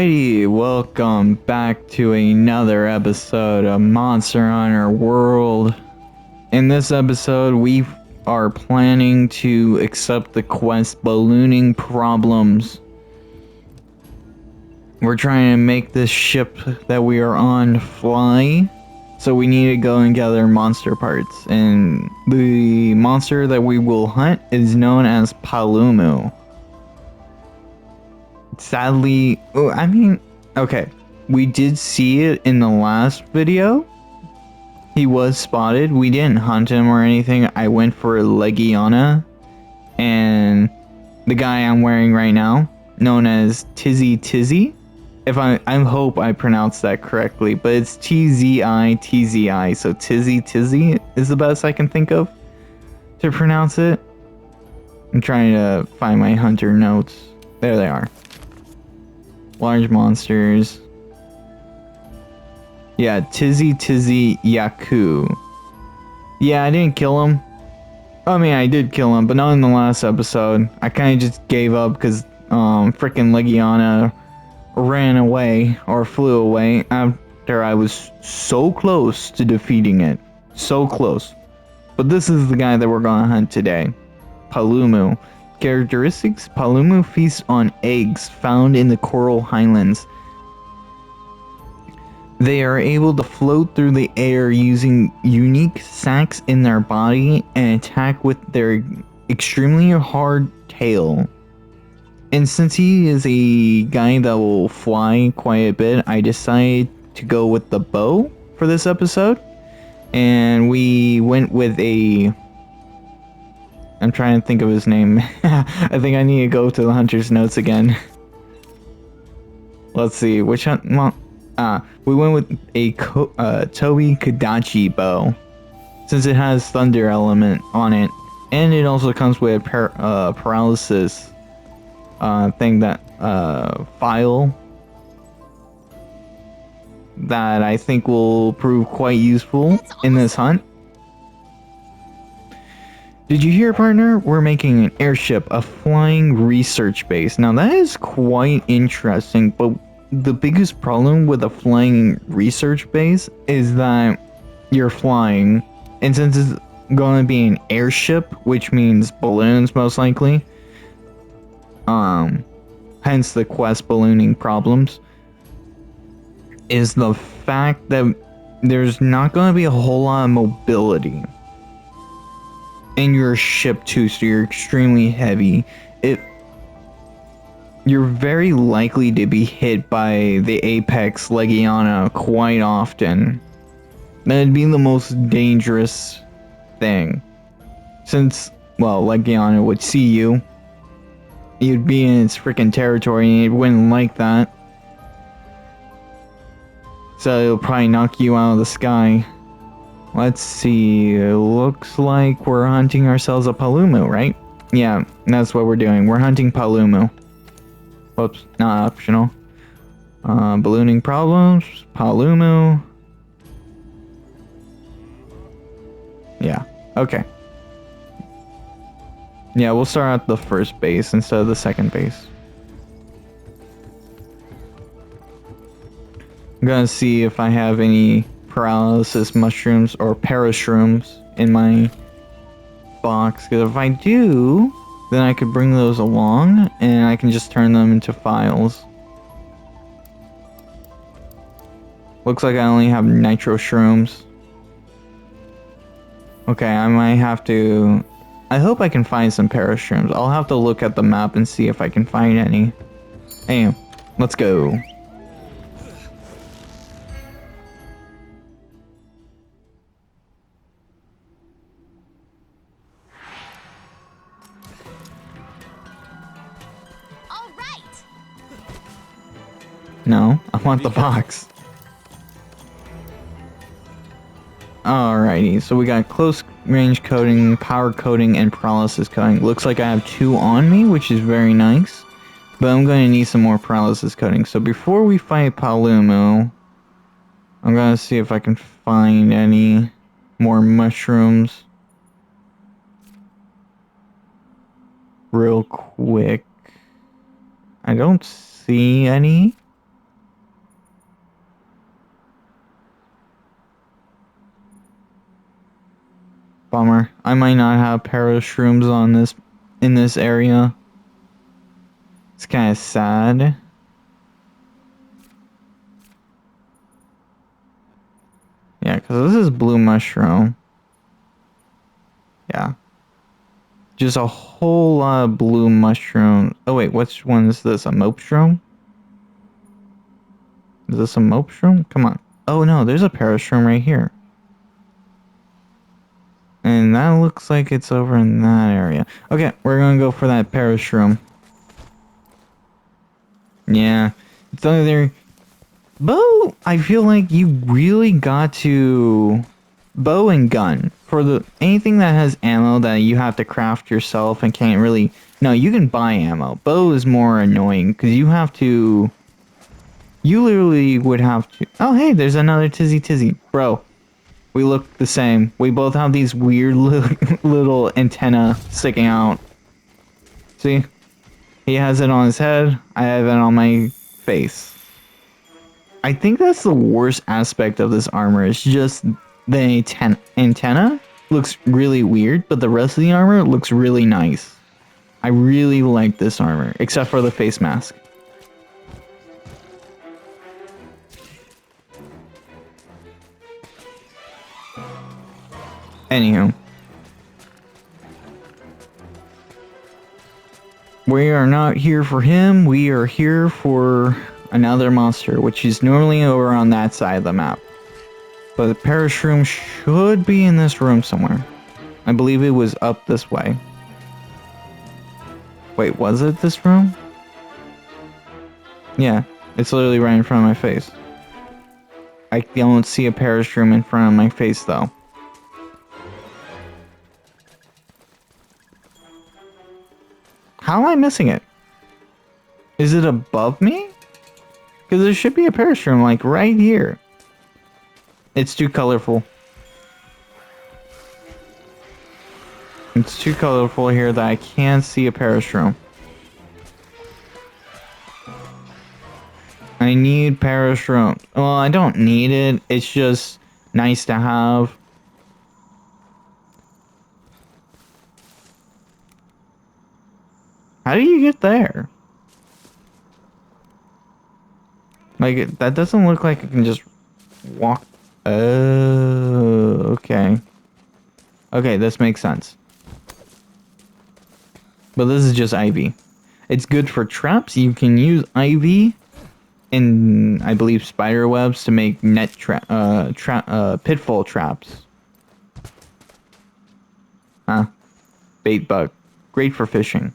Alrighty, welcome back to another episode of Monster Hunter World. In this episode, we are planning to accept the quest Ballooning Problems. We're trying to make this ship that we are on fly, so we need to go and gather monster parts. And the monster that we will hunt is known as Palumu. Sadly, okay, we did see it in the last video. He was spotted. We didn't hunt him or anything. I went for Legiana, and the guy I'm wearing right now, known as Tizzy. If I hope I pronounced that correctly, but it's Tzzi, so Tizzy is the best I can think of to pronounce it. I'm trying to find my hunter notes. There they are. Large monsters. Yeah, Tizzy Yaku. Yeah, I didn't kill him. I mean, I did kill him, but not in the last episode. I kind of just gave up because freaking Legiana ran away or flew away after I was so close to defeating it. So close. But this is the guy that we're gonna hunt today. Palumu. Characteristics: Palumu feasts on eggs found in the coral highlands. They are able to float through the air using unique sacs in their body and attack with their extremely hard tail. And since he is a guy that will fly quite a bit, I decided to go with the bow for this episode. And we went with a... I'm trying to think of his name. I think I need to go to the hunter's notes again. Let's see, which hunt? We went with a Toei Kadachi bow, since it has thunder element on it, and it also comes with a paralysis thing that file that I think will prove quite useful in this hunt. Did you hear, partner? We're making an airship, a flying research base. Now that is quite interesting, but the biggest problem with a flying research base is that you're flying, and since it's going to be an airship, which means balloons most likely, hence the quest Ballooning Problems, is the fact that there's not going to be a whole lot of mobility. And you're a ship too, so you're extremely heavy. You're very likely to be hit by the Apex Legiana quite often. That'd be the most dangerous thing. Since, well, Legiana would see you. You'd be in its freaking territory and it wouldn't like that. So it'll probably knock you out of the sky. Let's see, it looks like we're hunting ourselves a Palumu, right? Yeah, that's what we're doing. We're hunting Palumu. Whoops, not optional. Ballooning Problems, Palumu. Yeah, okay. Yeah, we'll start at the first base instead of the second base. I'm gonna see if I have any paralysis mushrooms or parashrooms in my box, because if I do, then I could bring those along and I can just turn them into files. Looks like I only have nitro shrooms. Okay, I might have to... I hope I can find some parashrooms. I'll have to look at the map and see if I can find any. Hey, let's go. No, I want the box. Alrighty, so we got close range coding, power coding, and paralysis coding. Looks like I have 2 on me, which is very nice. But I'm going to need some more paralysis coding. So before we fight Palumu, I'm going to see if I can find any more mushrooms. Real quick. I don't see any. Bummer. I might not have parashrooms on this in this area. It's kind of sad. Yeah, because this is blue mushroom. Yeah. Just a whole lot of blue mushroom. Oh wait, which one is this? A mopeshroom? Is this a mopeshroom? Come on. Oh no, there's a parashroom right here. And that looks like it's over in that area. Okay, we're gonna go for that parashroom. Yeah. It's either... Bow, I feel like you really got to... Bow and gun. For the anything that has ammo that you have to craft yourself and can't really... No, you can buy ammo. Bow is more annoying because you have to... You literally would have to... Oh, hey, there's another Tizzy. Bro, we look the same. We both have these weird little antenna sticking out. See? He has it on his head. I have it on my face. I think that's the worst aspect of this armor. It's just the antenna looks really weird, but the rest of the armor looks really nice. I really like this armor, except for the face mask. Anywho. We are not here for him, we are here for another monster, which is normally over on that side of the map. But the parashroom should be in this room somewhere. I believe it was up this way. Wait, was it this room? Yeah, it's literally right in front of my face. I don't see a parashroom in front of my face though. How am I missing it? Is it above me? Because there should be a parashroom like right here. It's too colorful. It's too colorful here that I can't see a parashroom. I need parashroom. Well, I don't need it. It's just nice to have. How do you get there? Like, that doesn't look like I can just walk. Oh, okay. Okay, this makes sense. But this is just ivy. It's good for traps. You can use ivy and I believe spider webs to make pitfall traps. Huh. Bait bug. Great for fishing.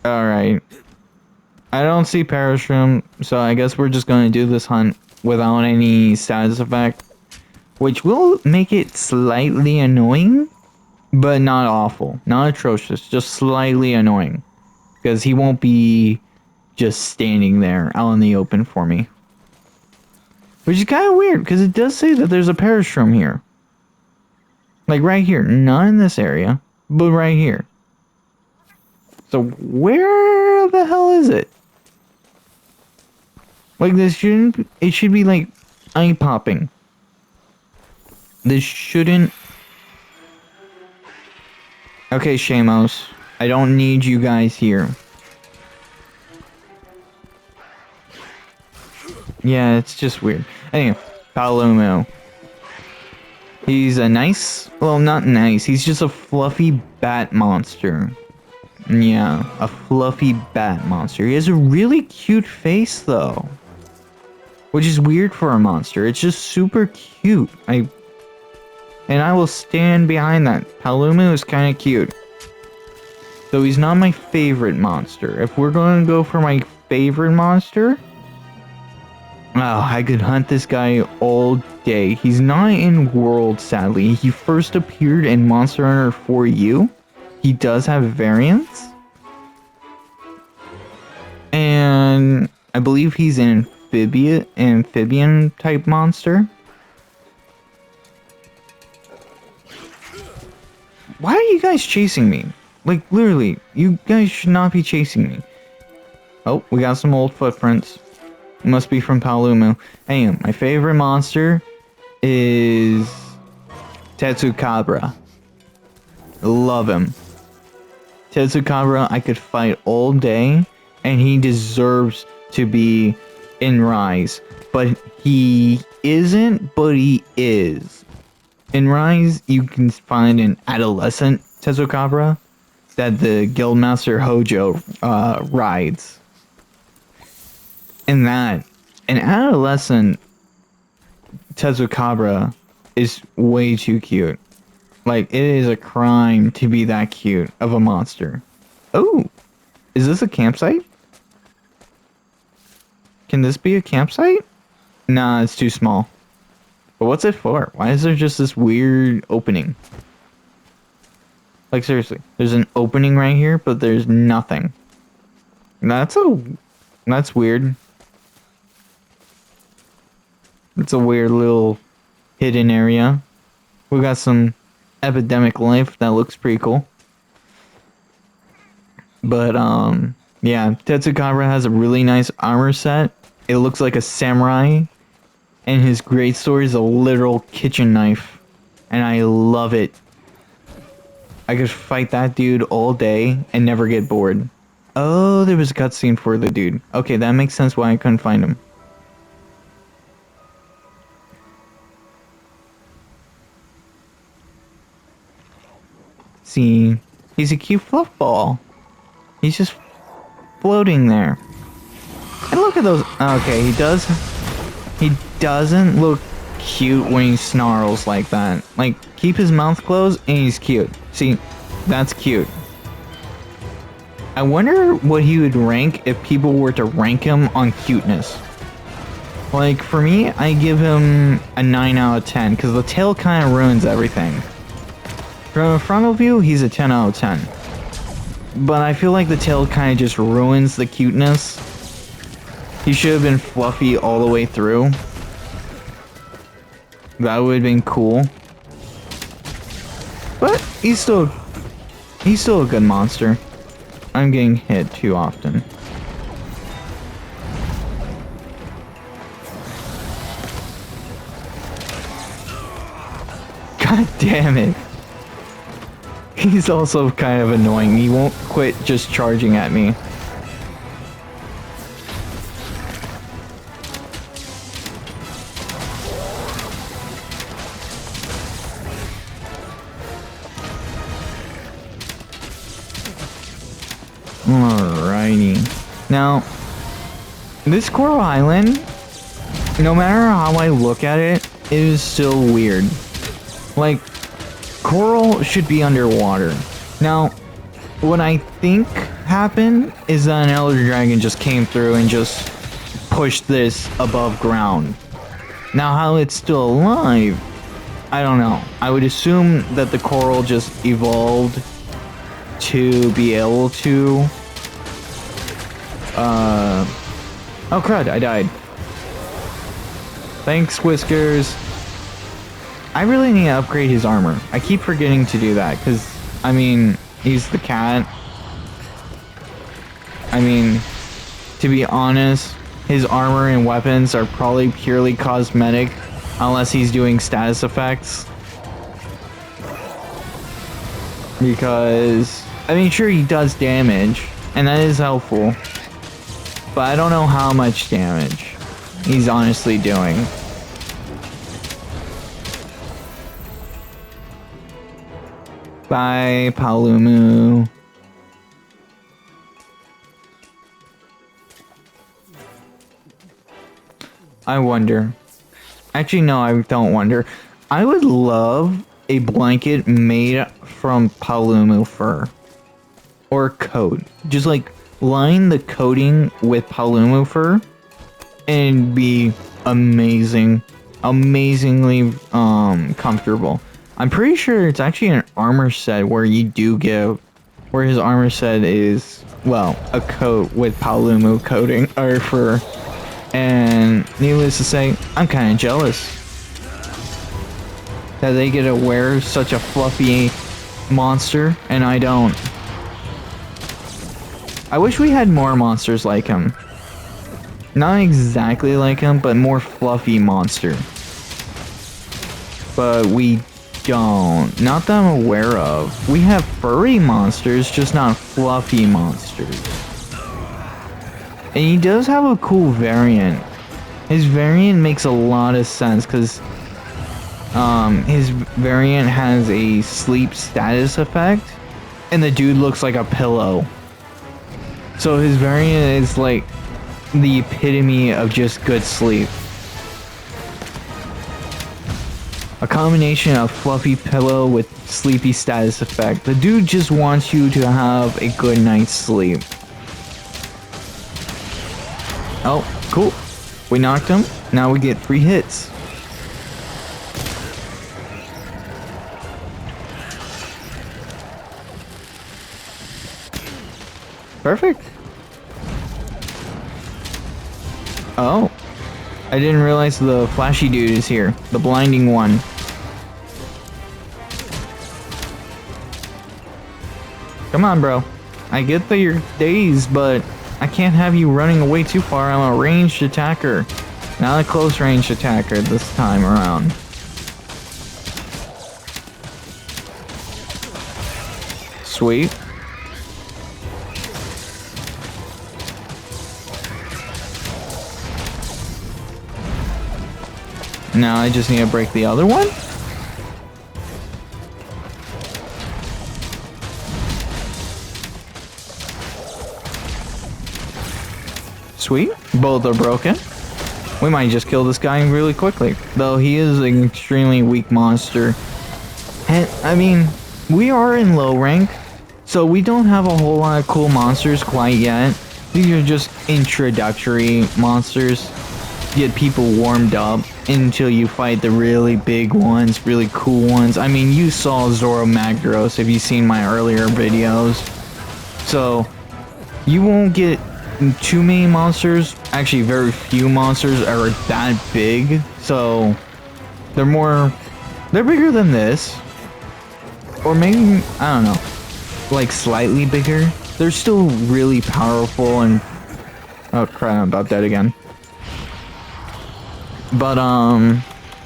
Alright. I don't see parashroom, so I guess we're just going to do this hunt without any status effect. Which will make it slightly annoying, but not awful. Not atrocious, just slightly annoying. Because he won't be just standing there out in the open for me. Which is kind of weird, because it does say that there's a parashroom here. Like right here. Not in this area, but right here. So where the hell is it? Like this shouldn't, it should be like eye popping. This shouldn't. Okay, Shamos. I don't need you guys here. Yeah, it's just weird. Anyway, Palomo. He's a nice, well, not nice. He's just a fluffy bat monster. Yeah, a fluffy bat monster. He has a really cute face, though. Which is weird for a monster. It's just super cute. And I will stand behind that. Palumu is kind of cute. Though he's not my favorite monster. If we're going to go for my favorite monster... Oh, I could hunt this guy all day. He's not in World, sadly. He first appeared in Monster Hunter 4U. He does have variants. And I believe he's an amphibian type monster. Why are you guys chasing me? Like, literally, you guys should not be chasing me. Oh, we got some old footprints. Must be from Paolumu. Hey, my favorite monster is Tetsukabra. Love him. Tetsukabra, I could fight all day, and he deserves to be in Rise. But he isn't, but he is. In Rise, you can find an adolescent Tetsukabra that the Guildmaster Hojo rides. In that, an adolescent Tetsukabra is way too cute. Like, it is a crime to be that cute of a monster. Oh, is this a campsite? Can this be a campsite? Nah, it's too small. But what's it for? Why is there just this weird opening? Like, seriously, there's an opening right here, but there's nothing. That's weird. It's a weird little hidden area. We got some epidemic life that looks pretty cool. But yeah, Tetsukabra has a really nice armor set. It looks like a samurai, and his greatsword is a literal kitchen knife, and I love it. I could fight that dude all day and never get bored. Oh, there was a cutscene for the dude. Okay, that makes sense why I couldn't find him. See, he's a cute fluff ball. He's just floating there. And look at those. Okay, he doesn't look cute when he snarls like that. Like, keep his mouth closed and he's cute. See, that's cute. I wonder what he would rank if people were to rank him on cuteness. Like, for me, I give him a 9 out of 10 because the tail kind of ruins everything. From a frontal view, he's a 10 out of 10. But I feel like the tail kind of just ruins the cuteness. He should have been fluffy all the way through. That would have been cool. But he's still a good monster. I'm getting hit too often. God damn it. He's also kind of annoying. He won't quit just charging at me. Alrighty. Now, this Coral Island, no matter how I look at it, it is still weird. Like, coral should be underwater. Now, what I think happened is that an Elder Dragon just came through and just pushed this above ground. Now, how it's still alive, I don't know. I would assume that the coral just evolved to be able to... Oh crud, I died. Thanks, Whiskers. I really need to upgrade his armor. I keep forgetting to do that, because, I mean, he's the cat. I mean, to be honest, his armor and weapons are probably purely cosmetic, unless he's doing status effects. Because, I mean, sure, he does damage, and that is helpful. But I don't know how much damage he's honestly doing. Bye, Paolumu. I wonder. Actually, no, I don't wonder. I would love a blanket made from Paolumu fur. Or coat. Just like line the coating with Paolumu fur and it'd be amazing. Amazingly comfortable. I'm pretty sure it's actually an armor set where you do give, where his armor set is, well, a coat with Paolumu coating, or fur. And needless to say, I'm kind of jealous that they get to wear such a fluffy monster, and I don't. I wish we had more monsters like him. Not exactly like him, but more fluffy monster. But we don't. Not that I'm aware of. We have furry monsters, just not fluffy monsters. And he does have a cool variant. His variant makes a lot of sense because his variant has a sleep status effect, and the dude looks like a pillow. So his variant is like the epitome of just good sleep. A combination of fluffy pillow with sleepy status effect. The dude just wants you to have a good night's sleep. Oh, cool. We knocked him. Now we get free hits. Perfect. Oh. I didn't realize the flashy dude is here. The blinding one. Come on, bro. I get that you're dazed, but I can't have you running away too far. I'm a ranged attacker. Not a close range attacker this time around. Sweet. Now I just need to break the other one? Sweet. Both are broken. We might just kill this guy really quickly. Though he is an extremely weak monster. And, I mean, we are in low rank, so we don't have a whole lot of cool monsters quite yet. These are just introductory monsters. Get people warmed up until you fight the really big ones, really cool ones. I mean, you saw Zoro Magdaros if you've seen my earlier videos. So, you won't get too many monsters. Actually, very few monsters are that big. So, they're bigger than this. Or maybe, I don't know, like slightly bigger. They're still really powerful and... Oh crap, I'm about dead again. But,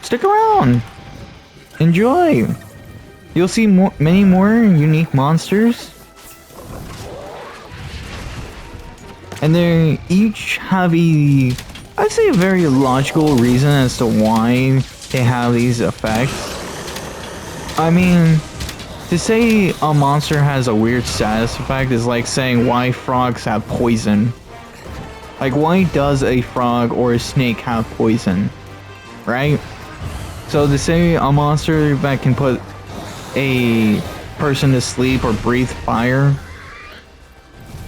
stick around. Enjoy. You'll see many more unique monsters. And they each have I'd say a very logical reason as to why they have these effects. I mean, to say a monster has a weird status effect is like saying why frogs have poison. Like, why does a frog or a snake have poison? Right? So to say a monster that can put a person to sleep or breathe fire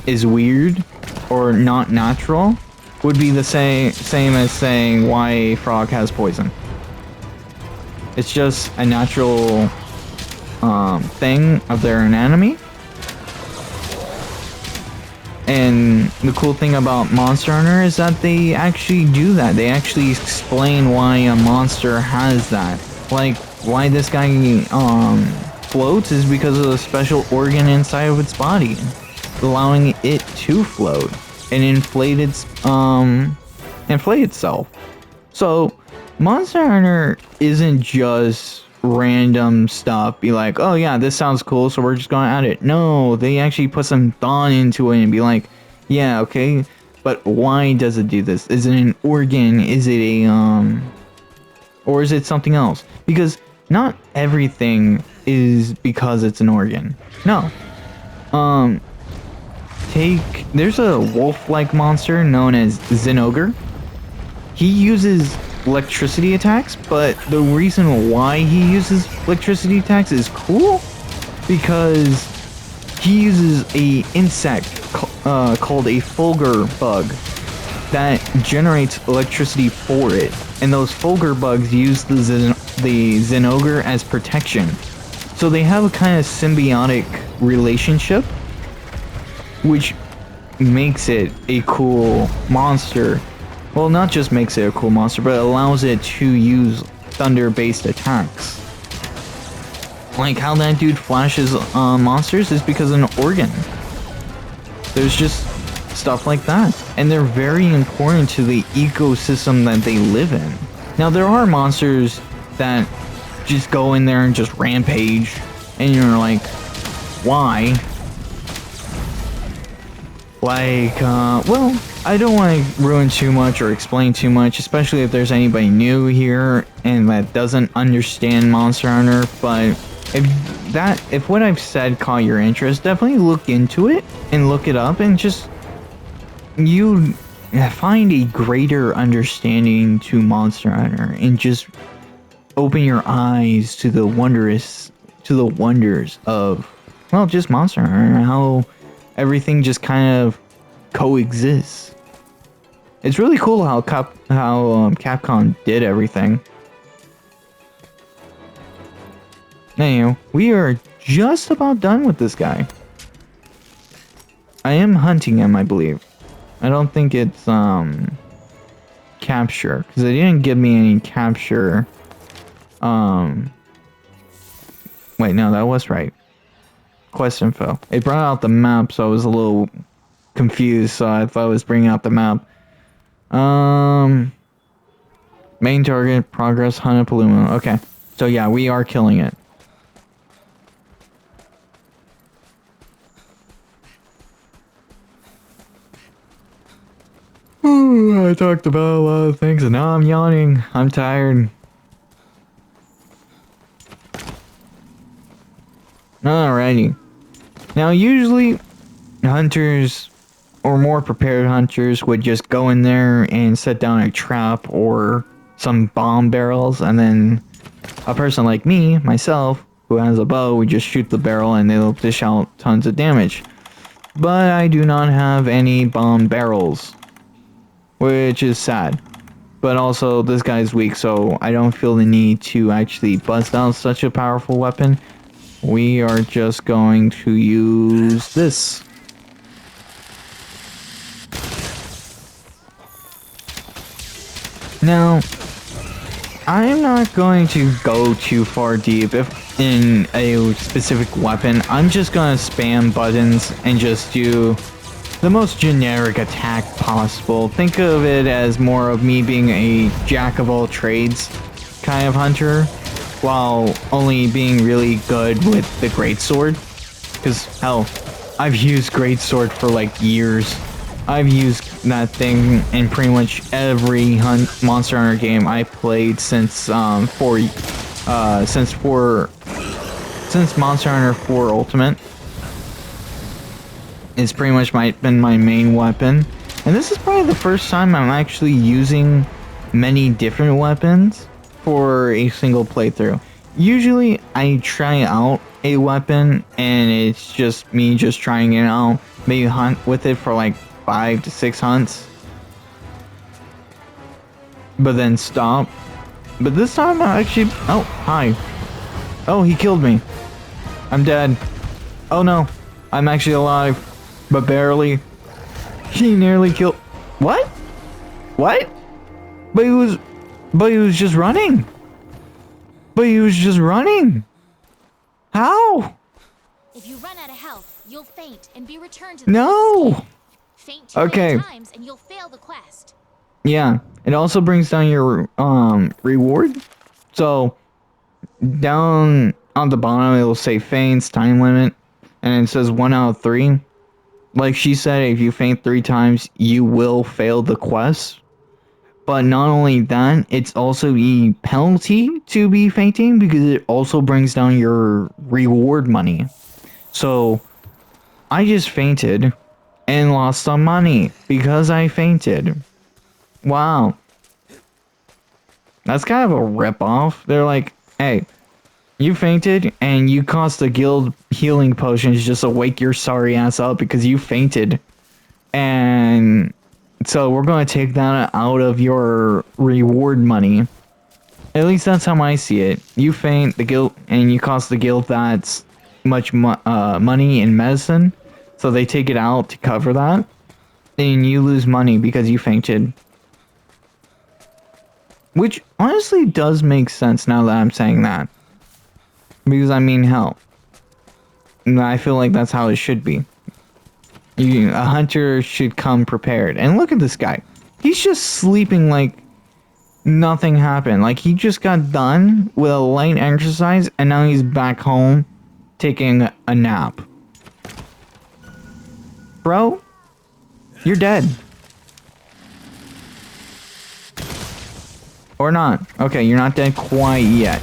is weird or not natural would be the same as saying why a frog has poison. It's just a natural thing of their anatomy. And the cool thing about Monster Hunter is that they actually do that. They actually explain why a monster has that. Like, why this guy floats is because of a special organ inside of its body, allowing it to float and inflate itself. So, Monster Hunter isn't just random stuff, be like, oh yeah, this sounds cool, so we're just gonna add it. No, they actually put some thought into it and be like, yeah, okay, but why does it do this? Is it an organ? Is it a or is it something else? Because not everything is because it's an organ. No. There's a wolf-like monster known as Zinogre. He uses electricity attacks, but the reason why he uses electricity attacks is cool because he uses a insect called a Fulgur bug that generates electricity for it, and those Fulgur bugs use the Zinogre as protection. So they have a kind of symbiotic relationship, which makes it a cool monster. Well, not just makes it a cool monster, but allows it to use thunder-based attacks. Like how that dude flashes monsters is because of an organ. There's just stuff like that. And they're very important to the ecosystem that they live in. Now there are monsters that just go in there and just rampage. And you're like, why? Like, well, I don't want to ruin too much or explain too much, especially if there's anybody new here and that doesn't understand Monster Hunter, but if what I've said caught your interest, definitely look into it and look it up and just you find a greater understanding to Monster Hunter and just open your eyes to the wonders of, well, just Monster Hunter and how everything just kind of coexists. It's really cool how Capcom did everything. Anyway, we are just about done with this guy. I am hunting him, I believe. I don't think it's capture, because they didn't give me any capture. Wait, no, that was right. Quest info. It brought out the map, so I was a little confused, so I thought it was bringing out the map. Main target, progress, Honeypalooza. Okay, so yeah, we are killing it. I talked about a lot of things and now I'm yawning. I'm tired. Alrighty. Now usually hunters or more prepared hunters would just go in there and set down a trap or some bomb barrels, and then a person like me, myself, who has a bow, would just shoot the barrel and they'll dish out tons of damage. But I do not have any bomb barrels, which is sad. But also, this guy's weak, so I don't feel the need to actually bust out such a powerful weapon. We are just going to use this. Now, I'm not going to go too far deep in a specific weapon. I'm just going to spam buttons and just do the most generic attack possible. Think of it as more of me being a jack of all trades kind of hunter, while only being really good with the greatsword. Because, hell, I've used greatsword for like years. I've used that thing in pretty much every Monster Hunter game I played since Monster Hunter 4 Ultimate. It's pretty much been my main weapon. And this is probably the first time I'm actually using many different weapons for a single playthrough. Usually I try out a weapon and it's just me just trying it out. Maybe hunt with it for like 5 to 6 hunts. But then stop. But this time I actually... Oh, hi. Oh, he killed me. I'm dead. Oh no. I'm actually alive. But barely. He nearly killed... What? What? But he was just running. But he was just running. How? If you run out of health, you'll faint and be returned to the No. Faint too many times and you'll fail the quest. Yeah. It also brings down your reward. So down on the bottom it'll say faints, time limit, and it says 1 out of 3. Like she said, if you faint 3 times, you will fail the quest. But not only that, it's also a penalty to be fainting because it also brings down your reward money. So I just fainted and lost some money because I fainted. Wow. That's kind of a ripoff. They're like, hey, you fainted and you cost the guild healing potions just to wake your sorry ass up because you fainted. And so we're going to take that out of your reward money. At least that's how I see it. You faint the guild and you cost the guild that much money in medicine. So they take it out to cover that. And you lose money because you fainted. Which honestly does make sense now that I'm saying that. Because I mean, hell, I feel like that's how it should be. A hunter should come prepared. And look at this guy. He's just sleeping like nothing happened. Like, he just got done with a light exercise, and now he's back home taking a nap. Bro, you're dead. Or not. Okay, you're not dead quite yet.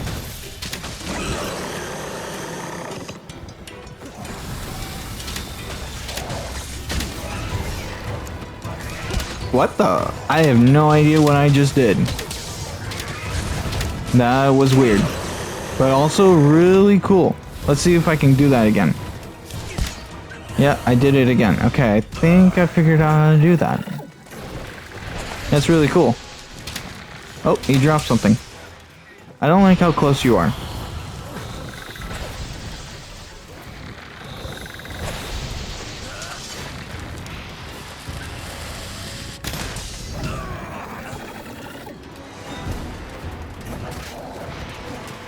What the? I have no idea what I just did. That was weird. But also really cool. Let's see if I can do that again. Yeah, I did it again. Okay, I think I figured out how to do that. That's really cool. Oh, he dropped something. I don't like how close you are.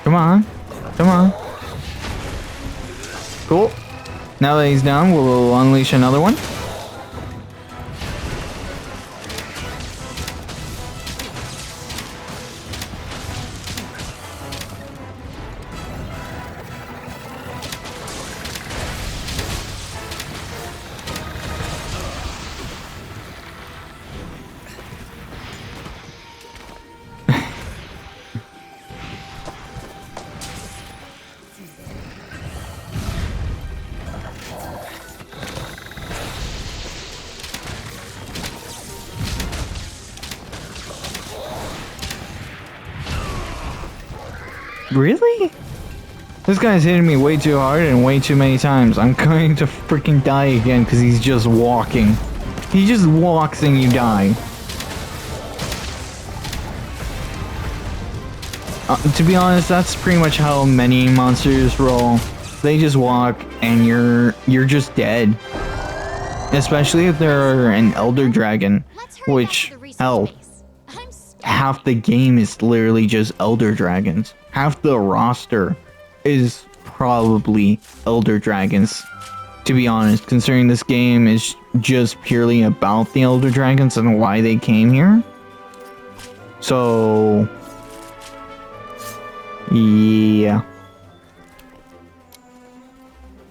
Come on. Come on. Cool. Now that he's down, we'll unleash another one. Really? This guy's hitting me way too hard and way too many times. I'm going to freaking die again because he's just walking. He just walks and you die. To be honest, that's pretty much how many monsters roll. They just walk and you're just dead. Especially if they're an Elder Dragon, which, hell, half the game is literally just Elder Dragons. Half the roster is probably Elder Dragons, to be honest, considering this game is just purely about the Elder Dragons and why they came here. So, yeah.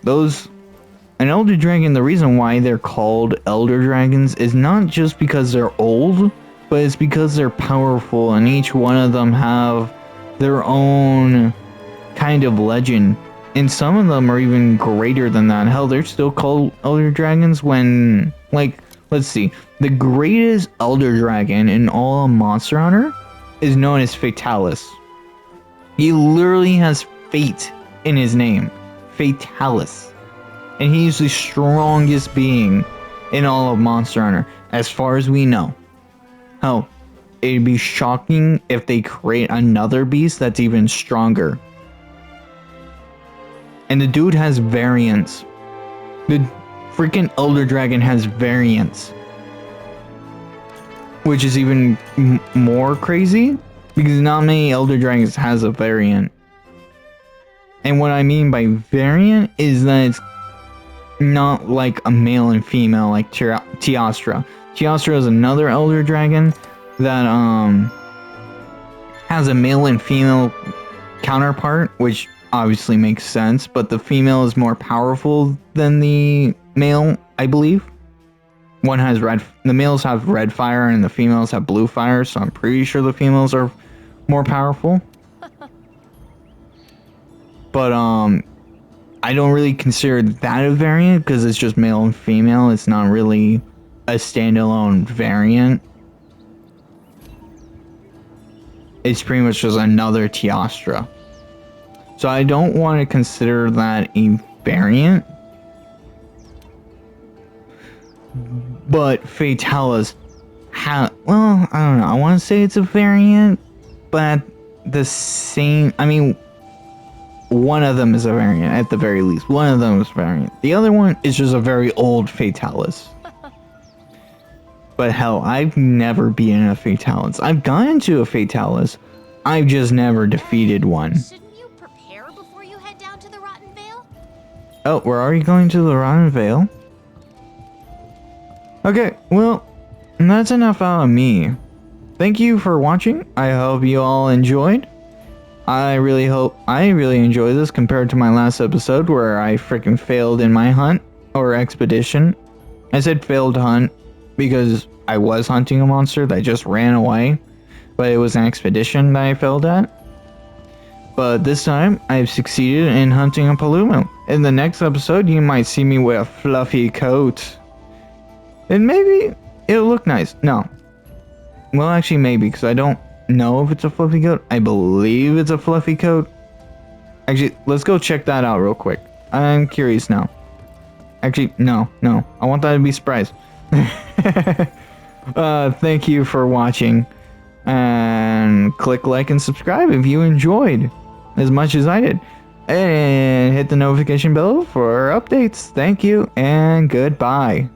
An Elder Dragon, the reason why they're called Elder Dragons is not just because they're old, but it's because they're powerful and each one of them have their own kind of legend. And some of them are even greater than that. Hell, they're still called Elder Dragons when, like, let's see. The greatest Elder Dragon in all of Monster Hunter is known as Fatalis. He literally has fate in his name. Fatalis. And he's the strongest being in all of Monster Hunter, as far as we know. Hell, it'd be shocking if they create another beast that's even stronger. And the dude has variants. The freaking Elder Dragon has variants. Which is even more crazy, because not many Elder Dragons has a variant. And what I mean by variant is that it's not like a male and female like Teostra. Teostra is another Elder Dragon that has a male and female counterpart, which obviously makes sense, but the female is more powerful than the male, I believe. One has the males have red fire and the females have blue fire, so I'm pretty sure the females are more powerful. But I don't really consider that a variant because it's just male and female. It's not really a standalone variant. It's pretty much just another Teostra. So I don't want to consider that a variant. But Fatalis well, I don't know. I want to say it's a variant, but the same, I mean, one of them is a variant, at the very least. One of them is a variant. The other one is just a very old Fatalis. But hell, I've never been a Fatalis. I've gone into a Fatalis. I've just never defeated one. Shouldn't you prepare before you head Oh, we're already going to the Rotten Vale. Okay, well, that's enough out of me. Thank you for watching. I hope you all enjoyed. I really enjoyed this compared to my last episode where I freaking failed in my hunt or expedition. I said failed hunt because I was hunting a monster that just ran away, but it was an expedition that I failed at. But this time, I've succeeded in hunting a Palumo. In the next episode, you might see me with a fluffy coat. And maybe it'll look nice. No. Well, actually, maybe, because I don't know if it's a fluffy coat. I believe it's a fluffy coat. Actually, let's go check that out real quick. I'm curious now. Actually, no. I want that to be surprise. Thank you for watching. And click like and subscribe if you enjoyed as much as I did. And hit the notification bell for updates. Thank you and goodbye.